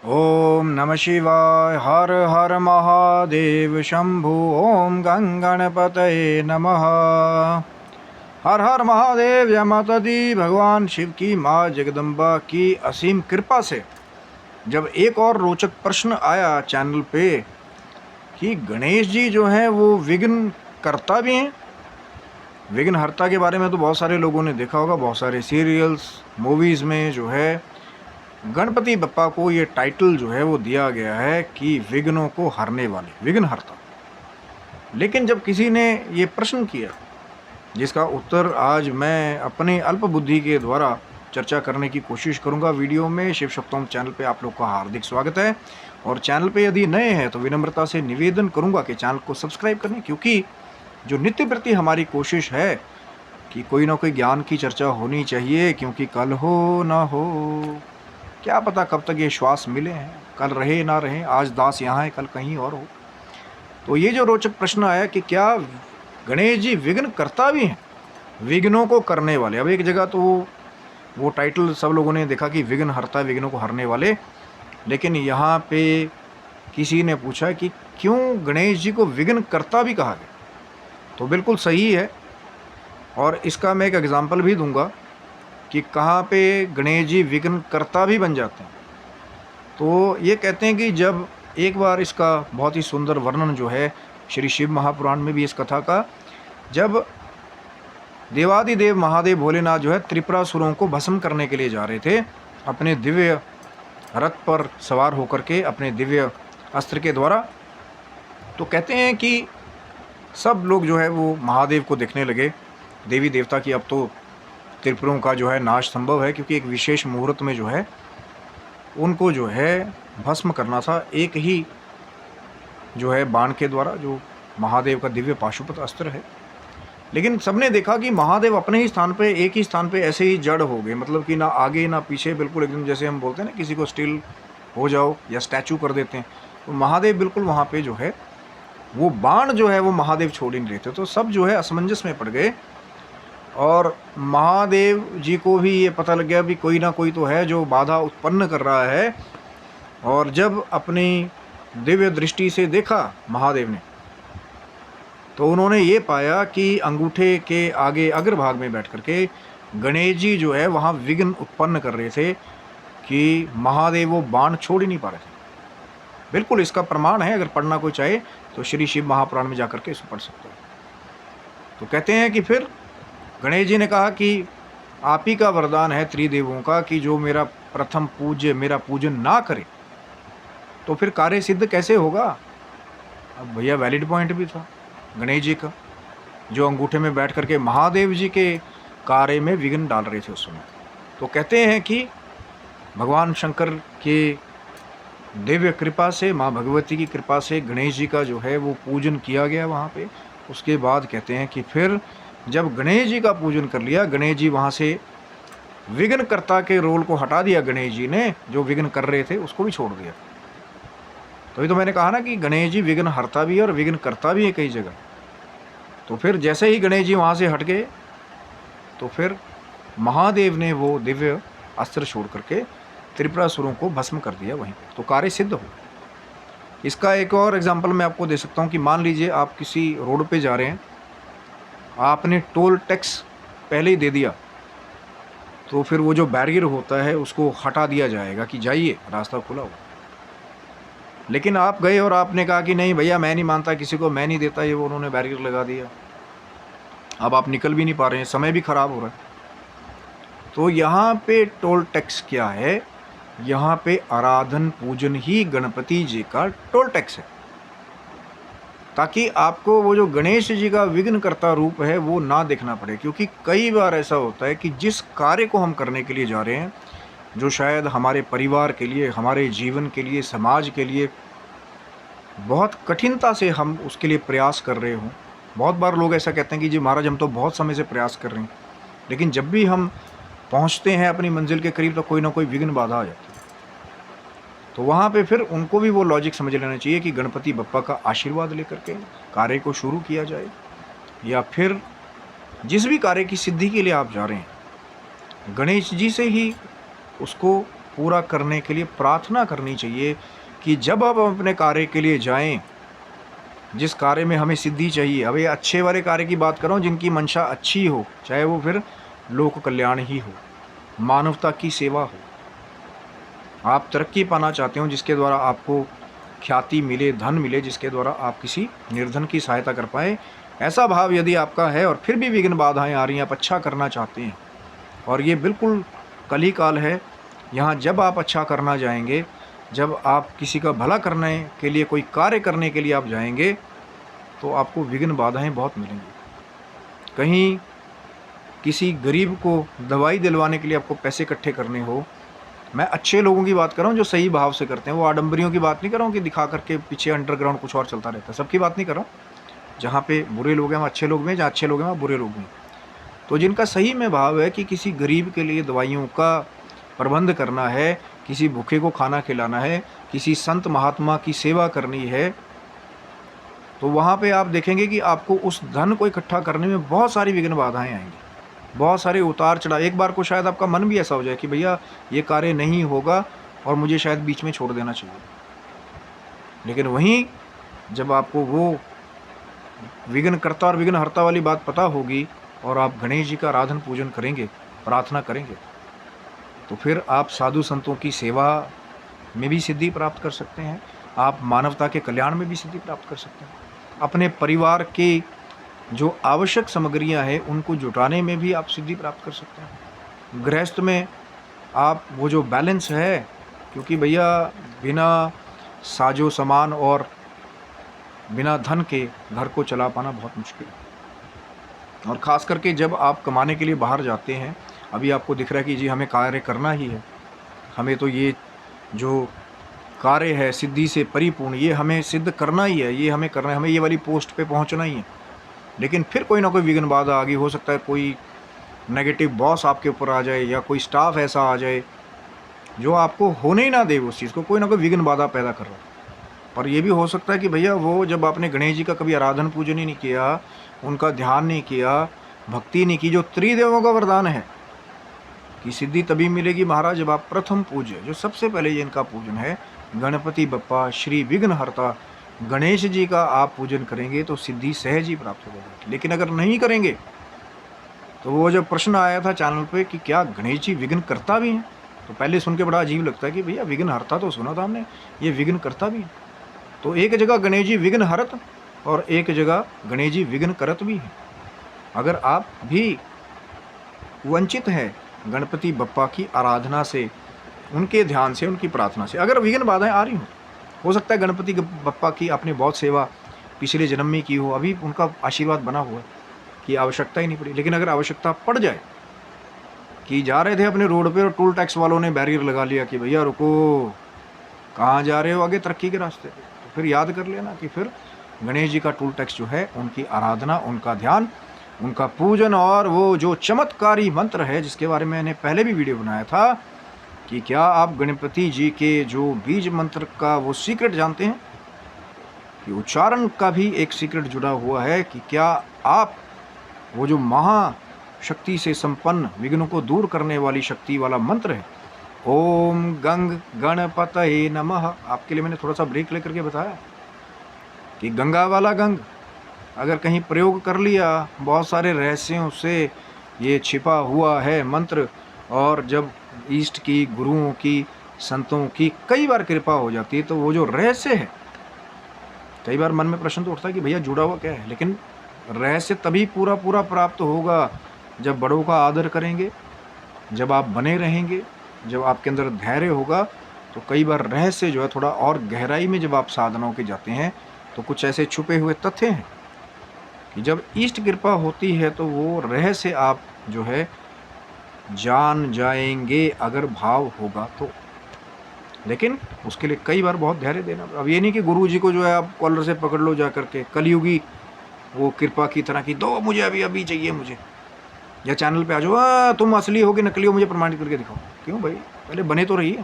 ओम नमः शिवाय। हर हर महादेव शंभु। ओम गंगणपतये नमः। हर हर महादेव। जय माता दी। भगवान शिव की माँ जगदम्बा की असीम कृपा से जब एक और रोचक प्रश्न आया चैनल पे कि गणेश जी जो हैं वो विघ्न करता भी हैं। विघ्न हर्ता के बारे में तो बहुत सारे लोगों ने देखा होगा, बहुत सारे सीरियल्स मूवीज़ में जो है गणपति बप्पा को ये टाइटल जो है वो दिया गया है कि विघ्नों को हरने वाले, विघ्नहर्ता। लेकिन जब किसी ने ये प्रश्न किया जिसका उत्तर आज मैं अपने अल्प बुद्धि के द्वारा चर्चा करने की कोशिश करूंगा वीडियो में। शिव सप्तम चैनल पे आप लोग का हार्दिक स्वागत है। और चैनल पे यदि नए हैं तो विनम्रता से निवेदन करूंगा कि चैनल को सब्सक्राइब करें, क्योंकि जो नित्य प्रति हमारी कोशिश है कि कोई ना कोई ज्ञान की चर्चा होनी चाहिए, क्योंकि कल हो ना हो, क्या पता कब तक ये श्वास मिले हैं, कल रहे ना रहे, आज दास यहाँ है कल कहीं और हो। तो ये जो रोचक प्रश्न आया कि क्या गणेश जी विघ्न करता भी हैं, विघ्नों को करने वाले। अब एक जगह तो वो टाइटल सब लोगों ने देखा कि विघ्न हरता, विघ्नों को हरने वाले, लेकिन यहाँ पे किसी ने पूछा कि क्यों गणेश जी को विघ्न करता भी कहा गया। तो बिल्कुल सही है, और इसका मैं एक एग्जाम्पल भी दूंगा कि कहाँ पे गणेश जी विघ्न करता भी बन जाते हैं। तो ये कहते हैं कि जब एक बार इसका बहुत ही सुंदर वर्णन जो है श्री शिव महापुराण में भी इस कथा का, जब देवादिदेव महादेव भोलेनाथ जो है त्रिपुरासुरों को भस्म करने के लिए जा रहे थे अपने दिव्य रथ पर सवार होकर के, अपने दिव्य अस्त्र के द्वारा। तो कहते हैं कि सब लोग जो है वो महादेव को देखने लगे, देवी देवता की। अब तो त्रिपुरों का जो है नाश संभव है, क्योंकि एक विशेष मुहूर्त में जो है उनको जो है भस्म करना था, एक ही जो है बाण के द्वारा, जो महादेव का दिव्य पाशुपत अस्त्र है। लेकिन सबने देखा कि महादेव अपने ही स्थान पे, एक ही स्थान पे ऐसे ही जड़ हो गए, मतलब कि ना आगे ना पीछे, बिल्कुल एकदम जैसे हम बोलते हैं ना किसी को स्टिल हो जाओ या स्टैचू कर देते हैं, तो महादेव बिल्कुल वहाँ पे जो है वो बाण जो है वो महादेव छोड़ ही नहीं रहे थे। तो सब जो है असमंजस में पड़ गए, और महादेव जी को भी ये पता लग गया भी कोई ना कोई तो है जो बाधा उत्पन्न कर रहा है। और जब अपनी दिव्य दृष्टि से देखा महादेव ने, तो उन्होंने ये पाया कि अंगूठे के आगे अग्रभाग में बैठ करके गणेश जी जो है वहाँ विघ्न उत्पन्न कर रहे थे कि महादेव वो बाण छोड़ ही नहीं पा रहे थे। बिल्कुल इसका प्रमाण है, अगर पढ़ना कोई चाहे तो श्री शिव महापुराण में जाकर के इसको पढ़ सकते हैं। तो कहते हैं कि फिर गणेश जी ने कहा कि आप ही का वरदान है त्रिदेवों का कि जो मेरा प्रथम पूज्य मेरा पूजन ना करे तो फिर कार्य सिद्ध कैसे होगा। अब भैया वैलिड पॉइंट भी था गणेश जी का, जो अंगूठे में बैठ करके महादेव जी के कार्य में विघ्न डाल रहे थे उस समय। तो कहते हैं कि भगवान शंकर के दिव्य कृपा से, माँ भगवती की कृपा से गणेश जी का जो है वो पूजन किया गया वहाँ पे। उसके बाद कहते हैं कि फिर जब गणेश जी का पूजन कर लिया, गणेश जी वहाँ से विघ्नकर्ता के रोल को हटा दिया, गणेश जी ने जो विघ्न कर रहे थे उसको भी छोड़ दिया। तो ये तो मैंने कहा ना कि गणेश जी विघ्न हरता भी है और विघ्न करता भी है कई जगह। तो फिर जैसे ही गणेश जी वहाँ से हट गए तो फिर महादेव ने वो दिव्य अस्त्र छोड़ करके त्रिपुरासुरों को भस्म कर दिया वहीं पर। तो कार्य सिद्ध हो। इसका एक और एग्जाम्पल मैं आपको दे सकता हूँ कि मान लीजिए आप किसी रोड पे जा रहे हैं, आपने टोल टैक्स पहले ही दे दिया, तो फिर वो जो बैरियर होता है उसको हटा दिया जाएगा कि जाइए रास्ता खुला हुआ। लेकिन आप गए और आपने कहा कि नहीं भैया मैं नहीं मानता किसी को, मैं नहीं देता, ये वो उन्होंने बैरियर लगा दिया। अब आप निकल भी नहीं पा रहे हैं, समय भी खराब हो रहा है। तो यहाँ पे टोल टैक्स क्या है, यहाँ पे आराधन पूजन ही गणपति जी का टोल टैक्स है, ताकि आपको वो जो गणेश जी का विघ्नकर्ता रूप है वो ना देखना पड़े। क्योंकि कई बार ऐसा होता है कि जिस कार्य को हम करने के लिए जा रहे हैं, जो शायद हमारे परिवार के लिए, हमारे जीवन के लिए, समाज के लिए बहुत कठिनता से हम उसके लिए प्रयास कर रहे हों। बहुत बार लोग ऐसा कहते हैं कि जी महाराज हम तो बहुत समय से प्रयास कर रहे हैं, लेकिन जब भी हम पहुंचते हैं अपनी मंजिल के करीब तो कोई ना कोई विघ्न बाधा आ जाती है। तो वहाँ पे फिर उनको भी वो लॉजिक समझ लेना चाहिए कि गणपति बप्पा का आशीर्वाद लेकर के कार्य को शुरू किया जाए, या फिर जिस भी कार्य की सिद्धि के लिए आप जा रहे हैं गणेश जी से ही उसको पूरा करने के लिए प्रार्थना करनी चाहिए कि जब आप अपने कार्य के लिए जाएं, जिस कार्य में हमें सिद्धि चाहिए, अब ये अच्छे वाले कार्य की बात कर रहा हूँ, जिनकी मंशा अच्छी हो, चाहे वो फिर लोक कल्याण ही हो, मानवता की सेवा हो, आप तरक्की पाना चाहते हो, जिसके द्वारा आपको ख्याति मिले, धन मिले, जिसके द्वारा आप किसी निर्धन की सहायता कर पाए, ऐसा भाव यदि आपका है और फिर भी विघ्न बाधाएं आ रही हैं, आप अच्छा करना चाहते हैं, और ये बिल्कुल कली काल है, यहाँ जब आप अच्छा करना जाएंगे, जब आप किसी का भला करने के लिए, कोई कार्य करने के लिए आप जाएंगे, तो आपको विघ्न बाधाएं बहुत मिलेंगी। कहीं किसी गरीब को दवाई दिलवाने के लिए आपको पैसे इकट्ठे करने हो, मैं अच्छे लोगों की बात कर रहा हूँ जो सही भाव से करते हैं, वो आडंबरियों की बात नहीं कर रहा हूँ कि दिखा करके पीछे अंडरग्राउंड कुछ और चलता रहता है, सबकी बात नहीं कर रहा हूँ। जहाँ पे बुरे लोग हैं वहाँ अच्छे लोग भी हैं, जहाँ अच्छे लोग हैं वहाँ बुरे लोग भी हैं। तो जिनका सही में भाव है कि किसी गरीब के लिए दवाइयों का प्रबंध करना है, किसी भूखे को खाना खिलाना है, किसी संत महात्मा की सेवा करनी है, तो वहाँ पे आप देखेंगे कि आपको उस धन को इकट्ठा करने में बहुत सारी विघ्न बाधाएं आएंगी, बहुत सारे उतार चढ़ाव। एक बार को शायद आपका मन भी ऐसा हो जाए कि भैया ये कार्य नहीं होगा और मुझे शायद बीच में छोड़ देना चाहिए, लेकिन वहीं जब आपको वो विघ्नकर्ता और विघ्नहर्ता वाली बात पता होगी और आप गणेश जी का आराधन पूजन करेंगे, प्रार्थना करेंगे, तो फिर आप साधु संतों की सेवा में भी सिद्धि प्राप्त कर सकते हैं, आप मानवता के कल्याण में भी सिद्धि प्राप्त कर सकते हैं, अपने परिवार के जो आवश्यक सामग्रियां हैं उनको जुटाने में भी आप सिद्धि प्राप्त कर सकते हैं। गृहस्थ में आप वो जो बैलेंस है, क्योंकि भैया बिना साजो सामान और बिना धन के घर को चला पाना बहुत मुश्किल है, और ख़ास करके जब आप कमाने के लिए बाहर जाते हैं, अभी आपको दिख रहा है कि जी हमें कार्य करना ही है, हमें तो ये जो कार्य है सिद्धि से परिपूर्ण, ये हमें सिद्ध करना ही है, ये हमें करना है, हमें ये वाली पोस्ट पे पहुंचना ही है, लेकिन फिर कोई ना कोई विघ्न बाधा आ गई, हो सकता है कोई नेगेटिव बॉस आपके ऊपर आ जाए या कोई स्टाफ ऐसा आ जाए जो आपको होने ही ना दे उस चीज़ को, कोई ना कोई विघ्न बाधा पैदा कर रहा है। पर यह भी हो सकता है कि भैया वो जब आपने गणेश जी का कभी आराधन पूजन ही नहीं किया, उनका ध्यान नहीं किया, भक्ति नहीं की, जो त्रिदेवों का वरदान है कि सिद्धि तभी मिलेगी महाराज जब आप प्रथम पूज्य, जो सबसे पहले ये इनका पूजन है, गणपति बप्पा श्री विघ्नहर्ता गणेश जी का आप पूजन करेंगे तो सिद्धि सहज ही प्राप्त हो जाएगी। लेकिन अगर नहीं करेंगे तो वो जब प्रश्न आया था चैनल पे कि क्या गणेश जी विघ्न करता भी हैं, तो पहले सुन के बड़ा अजीब लगता है कि भैया विघ्न हरता तो सुना था हमने, ये विघ्न करता भी है। तो एक जगह गणेश जी विघ्न हरत और एक जगह गणेश जी विघ्न करत भी है। अगर आप भी वंचित हैं गणपति बप्पा की आराधना से, उनके ध्यान से, उनकी प्रार्थना से, अगर विघ्न बाधाएं आ रही हो सकता है गणपति बप्पा की आपने बहुत सेवा पिछले जन्म में की हो, अभी उनका आशीर्वाद बना हुआ है कि आवश्यकता ही नहीं पड़ी, लेकिन अगर आवश्यकता पड़ जाए कि जा रहे थे अपने रोड पे और टोल टैक्स वालों ने बैरियर लगा लिया कि भैया रुको, कहाँ जा रहे हो, आगे तरक्की के रास्ते पे, तो फिर याद कर लेना कि फिर गणेश जी का टोल टैक्स जो है, उनकी आराधना, उनका ध्यान, उनका पूजन, और वो जो चमत्कारी मंत्र है जिसके बारे में मैंने पहले भी वीडियो बनाया था कि क्या आप गणपति जी के जो बीज मंत्र का वो सीक्रेट जानते हैं कि उच्चारण का भी एक सीक्रेट जुड़ा हुआ है कि क्या आप वो जो महाशक्ति से संपन्न विघ्नों को दूर करने वाली शक्ति वाला मंत्र है, ओम गंग गणपतये नमः, आपके लिए मैंने थोड़ा सा ब्रेक लेकर के बताया कि गंगा वाला गंग अगर कहीं प्रयोग कर लिया, बहुत सारे रहस्यों से ये छिपा हुआ है मंत्र, और जब ईष्ट की, गुरुओं की, संतों की कई बार कृपा हो जाती है तो वो जो रहस्य है, कई बार मन में प्रश्न तो उठता है कि भैया जुड़ा हुआ क्या है, लेकिन रहस्य तभी पूरा पूरा प्राप्त होगा जब बड़ों का आदर करेंगे, जब आप बने रहेंगे, जब आपके अंदर धैर्य होगा। तो कई बार रहस्य जो है थोड़ा और गहराई में जब आप साधनाओं के जाते हैं तो कुछ ऐसे छुपे हुए तथ्य हैं कि जब इष्ट कृपा होती है तो वो रहस्य आप जो है जान जाएंगे अगर भाव होगा तो। लेकिन उसके लिए कई बार बहुत धैर्य देना। अब ये नहीं कि गुरु जी को जो है आप कॉलर से पकड़ लो जा करके, कलयुगी वो कृपा की तरह की, दो मुझे अभी अभी चाहिए मुझे, या चैनल पे आ जाओ तुम असली हो कि नकली हो मुझे प्रमाणित करके दिखाओ। क्यों भाई, पहले बने तो रहिए,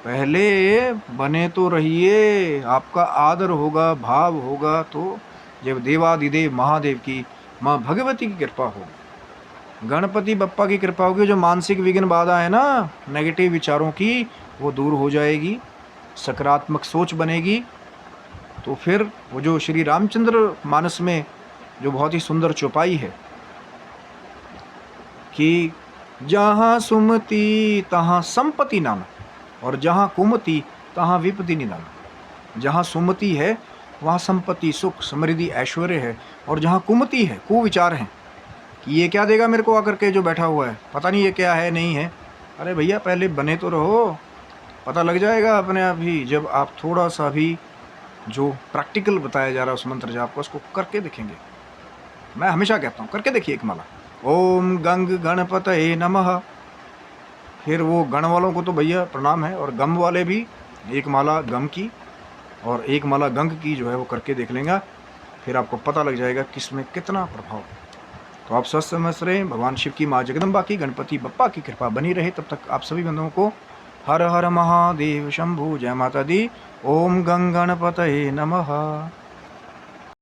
पहले बने तो रहिए, आपका आदर होगा, भाव होगा तो जब देवादिदेव महादेव की, माँ भगवती की कृपा होगी गणपति बप्पा की कृपा होगी, जो मानसिक विघ्न बाधा है ना नेगेटिव विचारों की, वो दूर हो जाएगी, सकारात्मक सोच बनेगी। तो फिर वो जो श्री रामचंद्र मानस में जो बहुत ही सुंदर चौपाई है कि जहाँ सुमति तहाँ संपत्ति नाम, और जहाँ कुमति तहाँ विपत्ति निदान। जहाँ सुमति है वहाँ संपत्ति, सुख, समृद्धि, ऐश्वर्य है, और जहाँ कुमति है, कुविचार है कि ये क्या देगा मेरे को आकर के जो बैठा हुआ है, पता नहीं ये क्या है नहीं है। अरे भैया पहले बने तो रहो, पता लग जाएगा अपने आप ही। जब आप थोड़ा सा भी जो प्रैक्टिकल बताया जा रहा है उस मंत्र जाप को, उसको करके देखेंगे। मैं हमेशा कहता हूँ करके देखिए एक माला, ओम गंग गणपतये नमः। फिर वो गण वालों को तो भैया प्रणाम है, और गम वाले भी एक माला गम की और एक माला गंग की जो है वो करके देख लेंगे। फिर आपको पता लग जाएगा किसमें कितना प्रभाव है। तो आप स्वस्थ समझ रहे हैं। भगवान शिव की, माँ जगदम्बा की, गणपति बप्पा की कृपा बनी रहे। तब तक आप सभी बंधुओं को हर हर महादेव शंभु, जय माता दी। ओम गंग गणपतये नमः।